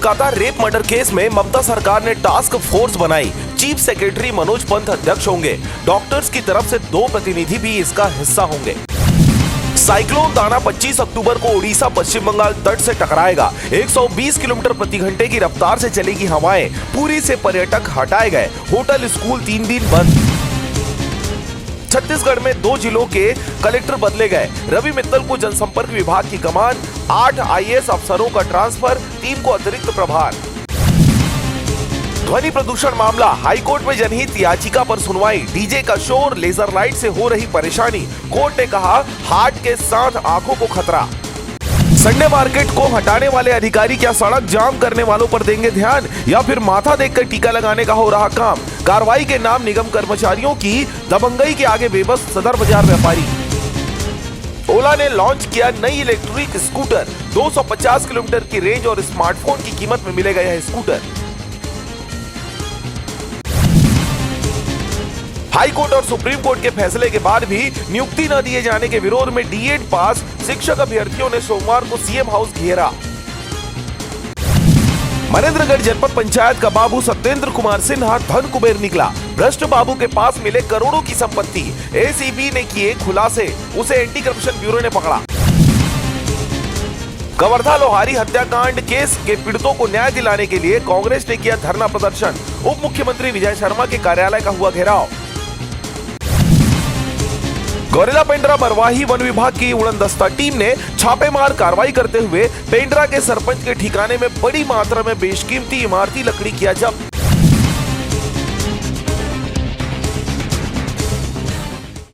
Kolkata rape murder case में ममता सरकार ने टास्क फोर्स बनाई। चीफ सेक्रेटरी मनोज पंत अध्यक्ष होंगे। डॉक्टर्स की तरफ से 2 प्रतिनिधि भी इसका हिस्सा होंगे। साइक्लोन दाना 25 अक्टूबर को ओडिशा पश्चिम बंगाल तट से टकराएगा। 120 किलोमीटर प्रति घंटे की रफ्तार से चलेगी हवाएं। पुरी से पर्यटक हटाए गए। होटल स्कूल 3 दिन बंद। छत्तीसगढ़ में 2 जिलों के कलेक्टर बदले गए। रवि मित्तल को जनसंपर्क विभाग की कमान, 8 आईएएस अफसरों का ट्रांसफर, 3 को अतिरिक्त प्रभार। ध्वनि प्रदूषण मामला, हाईकोर्ट में जनहित याचिका पर सुनवाई। डीजे का शोर, लेजर लाइट से हो रही परेशानी। कोर्ट ने कहा हार्ट के साथ आंखों को खतरा। संडे मार्केट को हटाने वाले अधिकारी क्या सड़क जाम करने वालों पर देंगे ध्यान, या फिर माथा देखकर टीका लगाने का हो रहा काम? कार्रवाई के नाम निगम कर्मचारियों की, दबंगई के आगे बेबस सदर बाजार व्यापारी। ओला ने लॉन्च किया नई इलेक्ट्रिक स्कूटर। 250 किलोमीटर की रेंज और स्मार्टफोन की कीमत में मिलेगा यह स्कूटर। हाई कोर्ट और सुप्रीम कोर्ट के फैसले के बाद भी नियुक्ति न दिए जाने के विरोध में डीएड पास शिक्षक अभ्यर्थियों ने सोमवार को सीएम हाउस घेरा। मनेन्द्रगढ़ जनपद पंचायत का बाबू सत्येंद्र कुमार सिन्हा धन कुबेर निकला। भ्रष्ट बाबू के पास मिले करोड़ों की संपत्ति। एसीबी ने किए खुलासे, उसे एंटी करप्शन ब्यूरो ने पकड़ा। कवर्धा लोहारी हत्याकांड केस के पीड़ितों को न्याय दिलाने के लिए कांग्रेस ने किया धरना प्रदर्शन। उप मुख्यमंत्री विजय शर्मा के कार्यालय का हुआ घेराव। गौरेला पेंड्रा मरवाही वन विभाग की उड़नदस्ता टीम ने छापेमार कार्रवाई करते हुए पेंड्रा के सरपंच के ठिकाने में बड़ी मात्रा में बेशकीमती इमारती लकड़ी किया जब्त।